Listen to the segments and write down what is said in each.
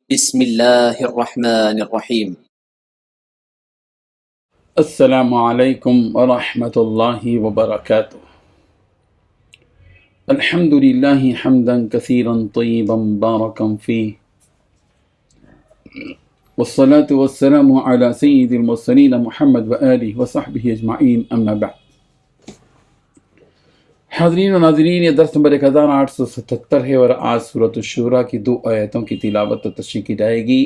بسم الله الرحمن الرحيم. السلام علیکم ورحمۃ اللہ وبرکاتہ۔ الحمد للہ حمدا کثیرا طیبا مبارکا فیہ، والصلاة والسلام علی سید المرسلین محمد وآلہ وصحبہ اجمعین، اما بعد۔ حاضرین و ناظرین، یہ درس نمبر 1877 ہے اور آج سورۃ الشورى کی 2 آیتوں کی تلاوت و تشریح کی جائے گی،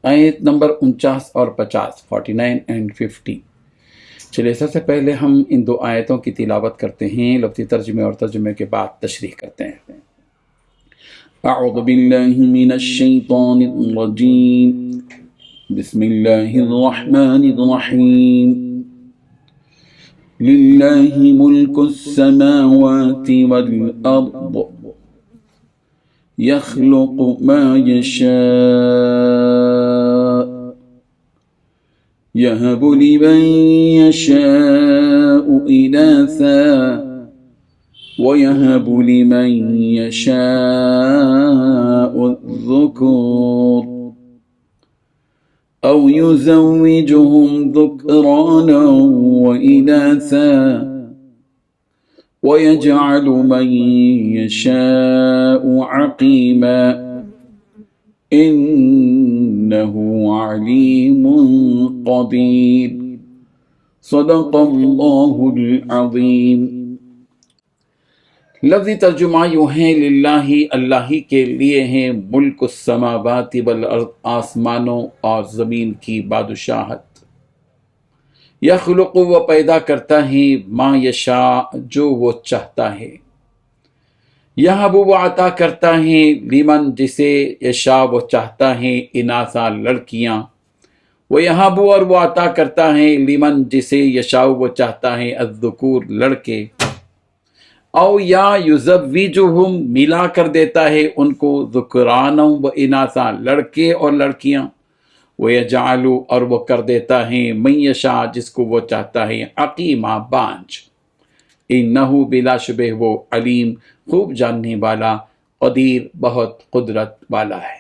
آیت نمبر 49 اور 50، 49 and 50۔ چلیے سب سے پہلے ہم ان 2 آیتوں کی تلاوت کرتے ہیں، لفظی ترجمے اور ترجمے کے بعد تشریح کرتے ہیں۔ اعوذ باللہ من الشیطان الرجیم، بسم اللہ الرحمن الرحیم۔ للہ ملک السماوات والارض یخلق ما یشاء يهب لمن يشاء إناثا ويهب لمن يشاء الذكور أو يزوجهم ذكرانا وإناثا ويجعل من يشاء عقيما إنه عليم قدير صدق اللہ العظیم۔ لفظی ترجمہ یوں ہے، للہ اللہ ہی کے لیے ہیں، ملک السماوات والارض آسمانوں اور زمین کی بادشاہت، یخلق وہ پیدا کرتا ہے، ما یشاء جو وہ چاہتا ہے، یہب وہ عطا کرتا ہے، لمن جسے یشاء وہ چاہتا ہے، اناثا لڑکیاں، وہ یہب اور وہ عطا کرتا ہے، لمن جسے یشاء وہ چاہتا ہے، الذکور لڑکے، او یا یزوجہم ملا کر دیتا ہے ان کو، ذکرانا و اناثا لڑکے اور لڑکیاں، وہ یجعل اور وہ کر دیتا ہے، من یشاء جس کو وہ چاہتا ہے، عقیما بانج، انہو بلا شبہ وہ علیم خوب جاننے والا، قدیر بہت قدرت والا ہے۔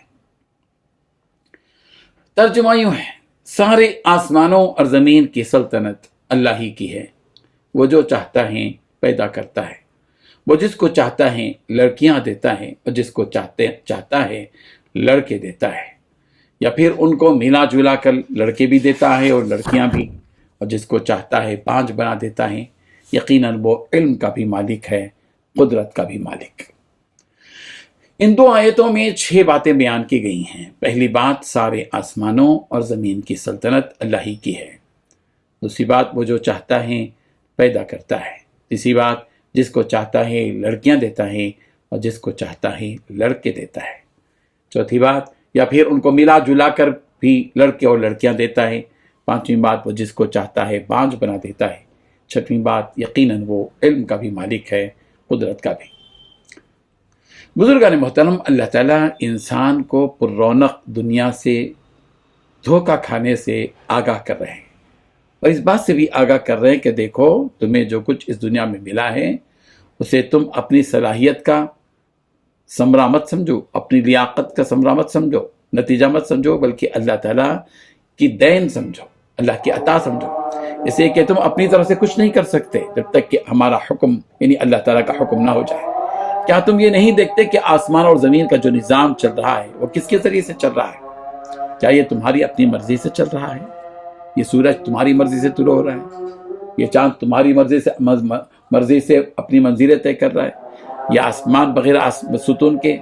ترجمہ یوں ہے، سارے آسمانوں اور زمین کی سلطنت اللہ ہی کی ہے، وہ جو چاہتا ہے پیدا کرتا ہے، وہ جس کو چاہتا ہے لڑکیاں دیتا ہے، اور جس کو چاہتا ہے لڑکے دیتا ہے، یا پھر ان کو ملا جلا کر لڑکے بھی دیتا ہے اور لڑکیاں بھی، اور جس کو چاہتا ہے 5 بنا دیتا ہے۔ یقیناً وہ علم کا بھی مالک ہے، قدرت کا بھی مالک۔ ان 2 آیتوں میں 6 باتیں بیان کی گئی ہیں۔ پہلی بات، سارے آسمانوں اور زمین کی سلطنت اللہ ہی کی ہے۔ دوسری بات، وہ جو چاہتا ہے پیدا کرتا ہے۔ تیسری بات، جس کو چاہتا ہے لڑکیاں دیتا ہے اور جس کو چاہتا ہے لڑکے دیتا ہے۔ چوتھی بات، یا پھر ان کو ملا جلا کر بھی لڑکے اور لڑکیاں دیتا ہے۔ پانچویں بات، وہ جس کو چاہتا ہے 5 بنا دیتا ہے۔ چھٹویں بات، یقیناً وہ علم کا بھی مالک ہے، قدرت کا بھی۔ بزرگان محترم، اللہ تعالیٰ انسان کو پر رونق دنیا سے دھوکہ کھانے سے آگاہ کر رہے ہیں، اور اس بات سے بھی آگاہ کر رہے ہیں کہ دیکھو، تمہیں جو کچھ اس دنیا میں ملا ہے اسے تم اپنی صلاحیت کا ثمرہ مت سمجھو، اپنی لیاقت کا ثمرہ مت سمجھو، نتیجہ مت سمجھو، بلکہ اللہ تعالیٰ کی دین سمجھو، اللہ کی عطا سمجھو۔ اس لیے کہ تم اپنی طرف سے کچھ نہیں کر سکتے جب تک کہ ہمارا حکم یعنی اللہ تعالیٰ کا حکم نہ ہو جائے۔ کیا تم یہ نہیں دیکھتے کہ آسمان اور زمین کا جو نظام چل رہا ہے وہ کس کے ذریعے سے چل رہا ہے؟ کیا یہ تمہاری اپنی مرضی سے چل رہا ہے؟ یہ سورج تمہاری مرضی سے طلوع ہو رہا ہے؟ یہ چاند تمہاری مرضی سے اپنی منزلیں طے کر رہا ہے؟ یہ آسمان بغیر ستون کے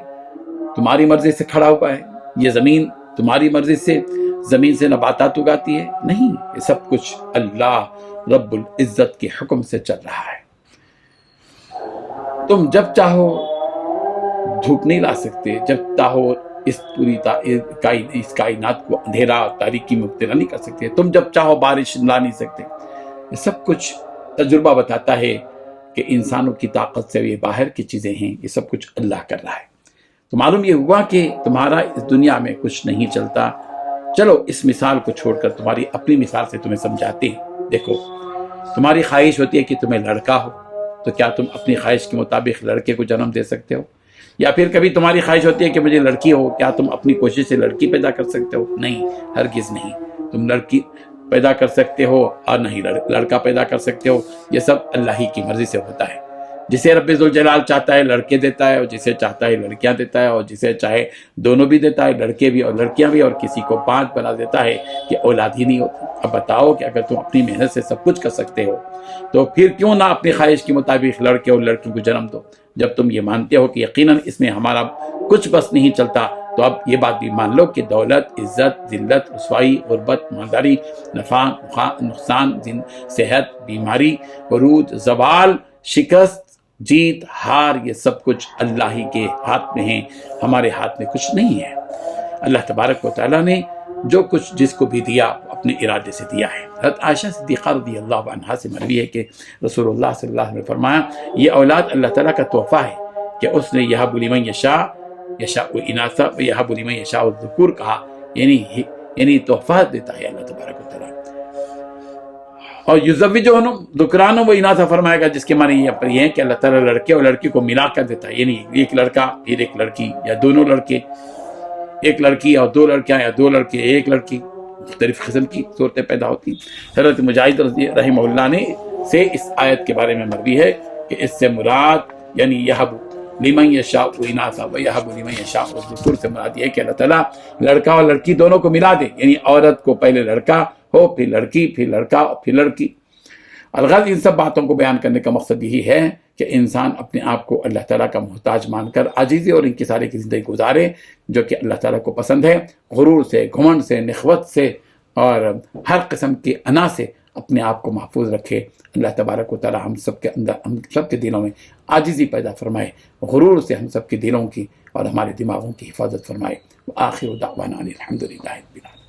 تمہاری مرضی سے کھڑا ہوا ہے؟ یہ زمین تمہاری مرضی سے زمین سے نباتات اگاتی ہے؟ نہیں، یہ سب کچھ اللہ رب العزت کے حکم سے چل رہا ہے۔ تم جب چاہو دھوپ نہیں لا سکتے، جب چاہو اس پوری اس کائنات کو اندھیرا تاریکی میں مبتلا نہیں کر سکتے، تم جب چاہو بارش لا نہیں سکتے۔ یہ سب کچھ تجربہ بتاتا ہے کہ انسانوں کی طاقت سے یہ باہر کی چیزیں ہیں، یہ سب کچھ اللہ کر رہا ہے۔ تو معلوم یہ ہوا کہ تمہارا اس دنیا میں کچھ نہیں چلتا۔ چلو اس مثال کو چھوڑ کر تمہاری اپنی مثال سے تمہیں سمجھاتے ہیں۔ دیکھو، تمہاری خواہش ہوتی ہے کہ تمہیں لڑکا ہو، تو کیا تم اپنی خواہش کے مطابق لڑکے کو جنم دے سکتے ہو؟ یا پھر کبھی تمہاری خواہش ہوتی ہے کہ مجھے لڑکی ہو، کیا تم اپنی کوشش سے لڑکی پیدا کر سکتے ہو؟ نہیں، ہرگز نہیں۔ تم لڑکی پیدا کر سکتے ہو اور نہیں لڑکا پیدا کر سکتے ہو، یہ سب اللہ ہی کی مرضی سے ہوتا ہے۔ جسے رب ذوالجلال چاہتا ہے لڑکے دیتا ہے، اور جسے چاہتا ہے لڑکیاں دیتا ہے، اور جسے چاہے دونوں بھی دیتا ہے، لڑکے بھی اور لڑکیاں بھی، اور کسی کو 5 بنا دیتا ہے کہ اولاد ہی نہیں ہوتی۔ اب بتاؤ کہ اگر تم اپنی محنت سے سب کچھ کر سکتے ہو تو پھر کیوں نہ اپنی خواہش کے مطابق لڑکے اور لڑکیوں کو جنم دو؟ جب تم یہ مانتے ہو کہ یقیناً اس میں ہمارا کچھ بس نہیں چلتا، تو اب یہ بات بھی مان لو کہ دولت، عزت، ذلت، رسوائی، غربت، مالداری، نفع، نقصان، صحت، بیماری، عروج، زوال، شکست، جیت، ہار، یہ سب کچھ اللہ ہی کے ہاتھ میں ہیں، ہمارے ہاتھ میں کچھ نہیں ہے۔ اللہ تبارک و تعالیٰ نے جو کچھ جس کو بھی دیا اپنے ارادے سے دیا ہے۔ حضرت عائشہ صدیقہ رضی اللہ عنہا سے مروی ہے کہ رسول اللہ صلی اللہ علیہ وسلم نے فرمایا، یہ اولاد اللہ تعالیٰ کا تحفہ ہے کہ اس نے یہب لمن یشاء اناثا و یہب لمن یشاء الذکور کہا، یعنی تحفہ دیتا ہے اللہ تبارک و تعالیٰ۔ اور یزوجہم ذکرانا و اناثا فرمائے گا، جس کے معنی یہ ہے کہ اللہ تعالیٰ لڑکے اور لڑکی کو ملا کر دیتا ہے، یعنی ایک لڑکا پھر ایک لڑکی، یا دونوں لڑکے، ایک لڑکی اور 2 لڑکیاں، یا 2 لڑکے ایک لڑکی، مختلف قسم کی صورتیں پیدا ہوتی ہیں۔ حضرت مجاہد رحمہ اللہ نے سے اس آیت کے بارے میں مروی ہے کہ اس سے مراد یعنی یہب لمن یشاء اناثا و یہب لمن یشاء الذکور سے مراد یہ ہے کہ اللہ تعالیٰ لڑکا اور لڑکی دونوں کو ملا دے، یعنی عورت کو پہلے لڑکا ہو، پھر لڑکی، پھر لڑکا، پھر لڑکی۔ الغرض ان سب باتوں کو بیان کرنے کا مقصد یہی ہے کہ انسان اپنے آپ کو اللہ تعالیٰ کا محتاج مان کر عاجزی اور انکساری کی زندگی گزارے، جو کہ اللہ تعالیٰ کو پسند ہے۔ غرور سے، گھمنڈ سے، نخوت سے اور ہر قسم کے انا سے اپنے آپ کو محفوظ رکھے۔ اللہ تبارک و تعالیٰ ہم سب کے دلوں میں عاجزی پیدا فرمائے، غرور سے ہم سب کے دلوں کی اور ہمارے دماغوں کی حفاظت فرمائے۔ وآخر دعوانا الحمدللہ رب العالمین۔